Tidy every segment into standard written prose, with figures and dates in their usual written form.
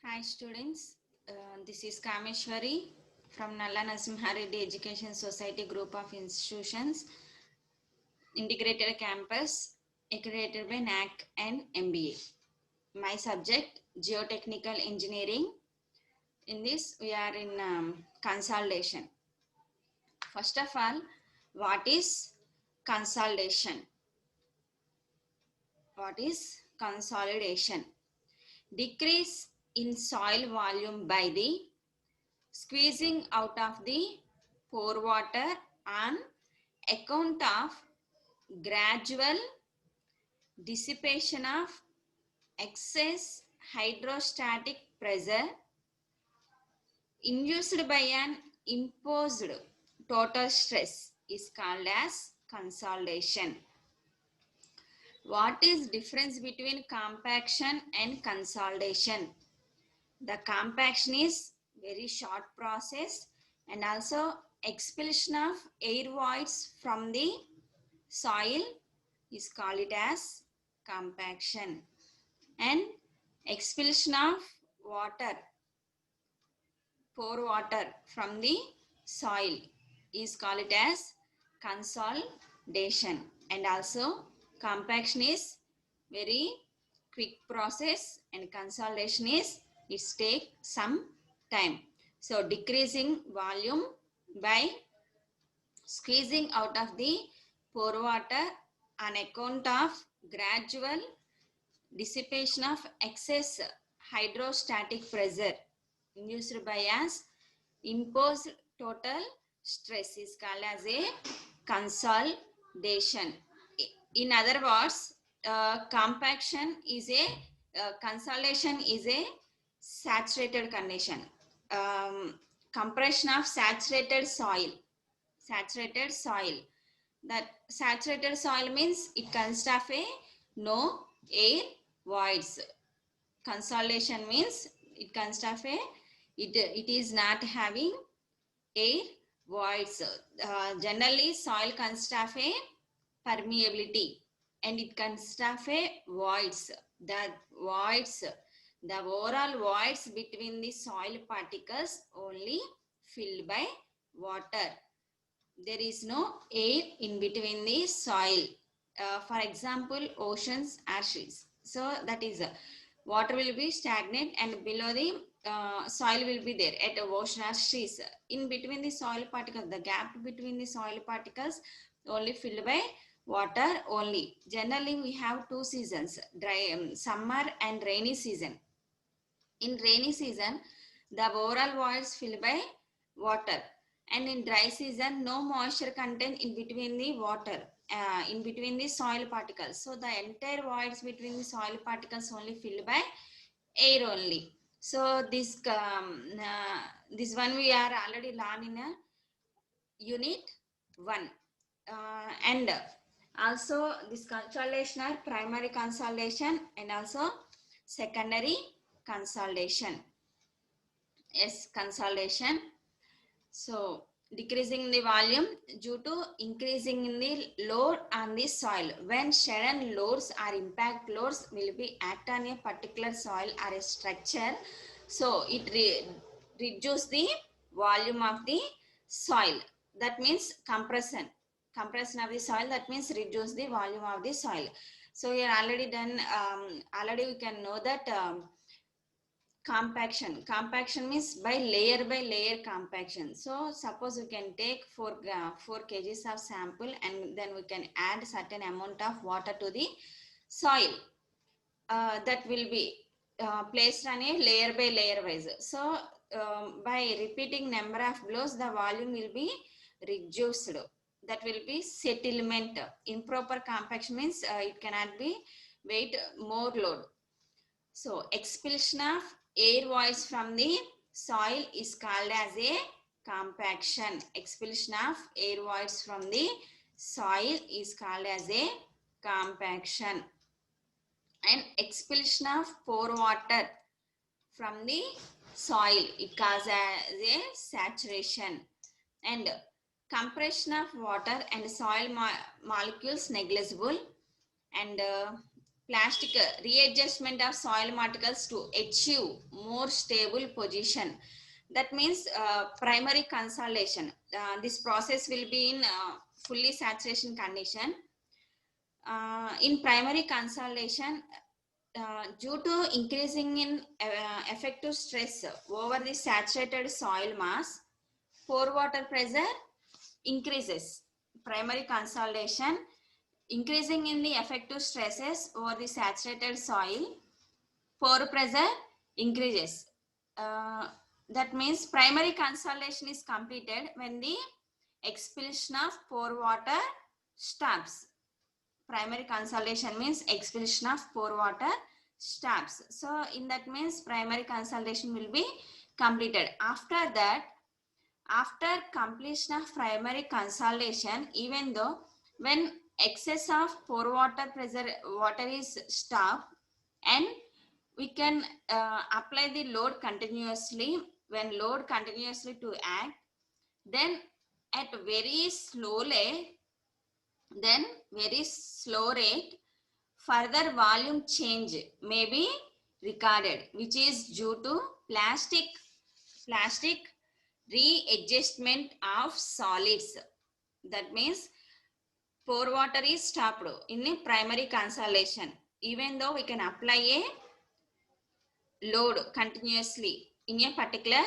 Hi students, this is Kameshwari from Nalla Narasimha Reddy Education Society Group of Institutions, Integrated Campus, accredited by NAC and MBA. My subject, Geotechnical Engineering. In this, we are in consolidation. First of all, what is consolidation? What is consolidation? Decrease in soil volume by the squeezing out of the pore water on account of gradual dissipation of excess hydrostatic pressure induced by an imposed total stress is called as consolidation. What is difference between compaction and consolidation? The compaction is very short process and also expulsion of air voids from the soil is called it as compaction, and expulsion of water, pore water from the soil is called it as consolidation. And also compaction is very quick process and consolidation is it take some time. So decreasing volume by squeezing out of the pore water on account of gradual dissipation of excess hydrostatic pressure induced by as imposed total stress is called as a consolidation. In other words, compaction is a consolidation is a saturated condition. Compression of saturated soil. That saturated soil means it consists of a no air voids. Consolidation means it consists of a it is not having air voids. Generally soil consists of a permeability and it consists of a voids. The overall voids between the soil particles only filled by water. There is no air in between the soil. For example, oceans are seas. So that is water will be stagnant and below the soil will be there at ocean or seas. In between the soil particles, the gap between the soil particles only filled by water only. Generally, we have two seasons, dry summer and rainy season. In rainy season, the overall voids filled by water, and in dry season, no moisture content in between the water, in between the soil particles. So the entire voids between the soil particles only filled by air only. So this one we are already learned in a unit 1. And also this consolidation are primary consolidation and also secondary consolidation. Yes, consolidation. So decreasing the volume due to increasing in the load on the soil. When sudden loads or impact loads will be act on a particular soil or a structure, so it reduce the volume of the soil. That means compression of the soil. That means reduce the volume of the soil. So we are already done. Already we can know that. Compaction means by layer compaction. So suppose we can take 4 kgs of sample and then we can add certain amount of water to the soil. That will be placed on a layer by layer wise. So by repeating number of blows, the volume will be reduced. That will be settlement. Improper compaction means it cannot be weight more load. So expulsion of air voids from the soil is called as a compaction. Expulsion of air voids from the soil is called as a compaction. And expulsion of pore water from the soil, it causes as a saturation. And compression of water and soil molecules negligible. And plastic readjustment of soil particles to achieve more stable position. That means primary consolidation. This process will be in fully saturation condition. In primary consolidation, due to increasing in effective stress over the saturated soil mass, pore water pressure increases. Primary consolidation, increasing in the effective stresses over the saturated soil, pore pressure increases. That means primary consolidation is completed when the expulsion of pore water stops. Primary consolidation means expulsion of pore water stops. So in that means primary consolidation will be completed. After that, after completion of primary consolidation, even though when excess of pore water pressure water is stopped, and we can apply the load continuously. When load continuously to act, then at very slow rate, further volume change may be recorded, which is due to plastic readjustment of solids. That means pore water is stopped in a primary consolidation, even though we can apply a load continuously in a particular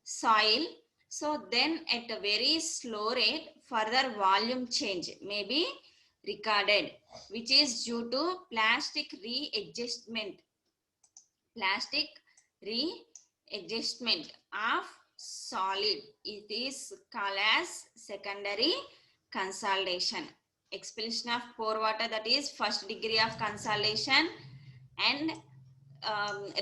soil. So then at a very slow rate, further volume change may be recorded, which is due to plastic readjustment of solid. It is called as secondary consolidation. Expulsion of pore water, that is first degree of consolidation, and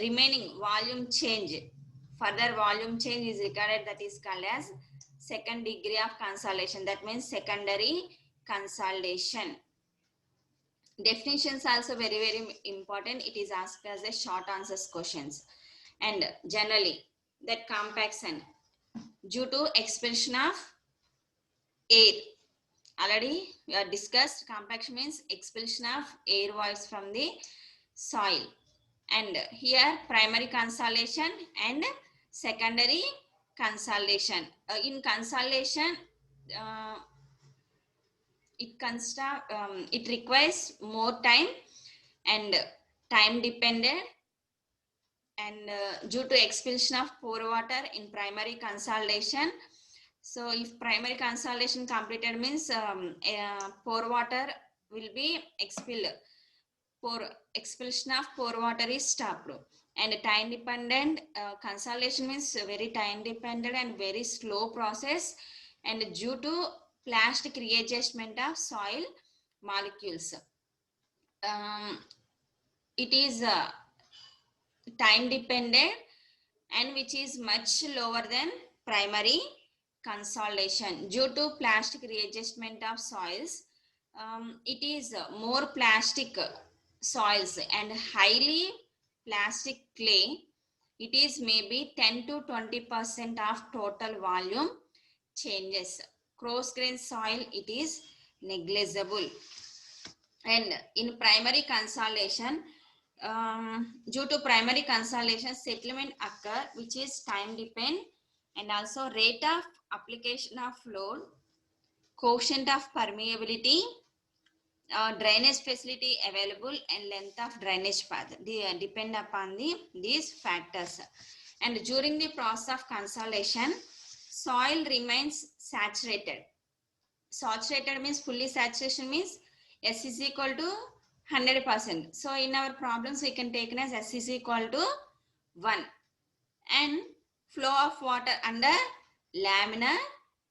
remaining volume change, further volume change is recorded, that is called as second degree of consolidation. That means secondary consolidation. Definitions also very important. It is asked as a short answers questions. And generally, that compaction due to expulsion of air. Already we have discussed compaction means expulsion of air voids from the soil. And here primary consolidation and secondary consolidation. In consolidation, it requires more time and time dependent, and due to expulsion of pore water in primary consolidation. So if primary consolidation completed means pore water will be expelled. Expulsion of pore water is stopped. And time dependent consolidation means very time dependent and very slow process, and due to plastic readjustment of soil molecules. It is time dependent and which is much lower than primary consolidation. Due to plastic readjustment of soils, it is more plastic soils and highly plastic clay. It is maybe 10 to 20% of total volume changes. Coarse grain soil, it is negligible. And in primary consolidation, due to primary consolidation, settlement occur, which is time dependent, and also rate of application of load, coefficient of permeability, drainage facility available, and length of drainage path. They depend upon these factors. And during the process of consolidation, soil remains saturated. Saturated means fully saturation means S is equal to 100%. So in our problems we can take as S is equal to 1, and flow of water under laminar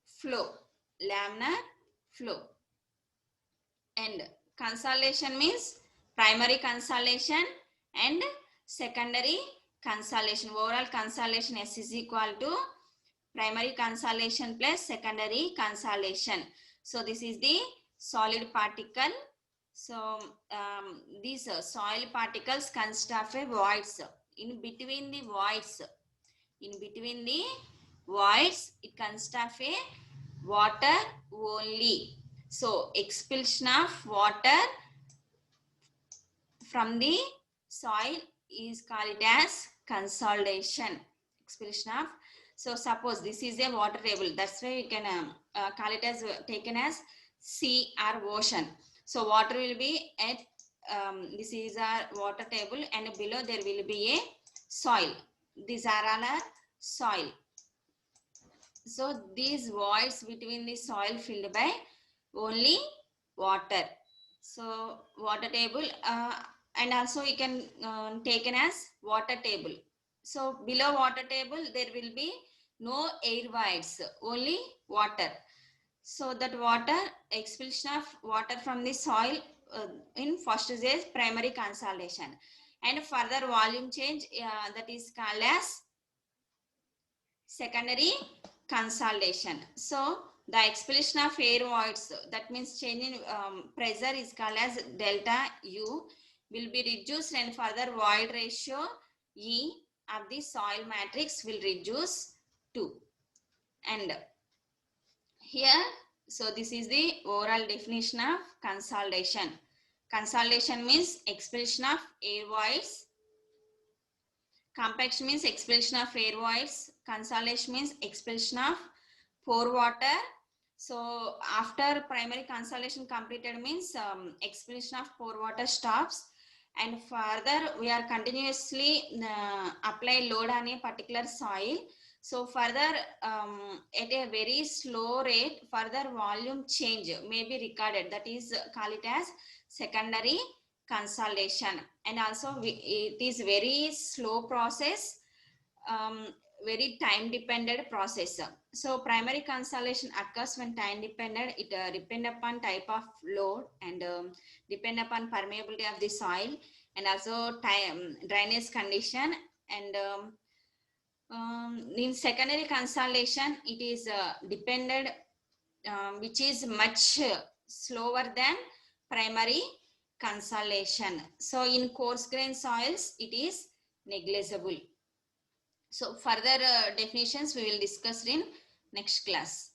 flow. And consolidation means primary consolidation and secondary consolidation. Overall consolidation S is equal to primary consolidation plus secondary consolidation. So this is the solid particle. So these soil particles consist of a voids. In between the voids, it consists of a water only. So expulsion of water from the soil is called it as consolidation. Expulsion of, so suppose this is a water table, that's why you can call it as taken as sea or ocean. So water will be at this is our water table, and below there will be a soil. These are all our soil. So these voids between the soil filled by only water. So water table, and also you can taken as water table. So below water table there will be no air voids, only water. So that water, expulsion of water from the soil in first is primary consolidation, and further volume change that is called as secondary consolidation. So the expulsion of air voids, that means change in pressure, is called as delta U, will be reduced, and further void ratio E of the soil matrix will reduce too. And here, so this is the overall definition of consolidation. Consolidation means expulsion of air voids. Compaction means expulsion of air voids. Consolidation means expulsion of pore water. So after primary consolidation completed means expulsion of pore water stops, and further we are continuously apply load on a particular soil. So further at a very slow rate, further volume change may be recorded, that is call it as secondary consolidation. And also it is very slow process, very time dependent process. So primary consolidation occurs when time dependent, it depend upon type of load, and depend upon permeability of the soil, and also time drainage condition. And in secondary consolidation it is dependent, which is much slower than primary consolidation. So in coarse grain soils it is negligible. So further definitions we will discuss in next class.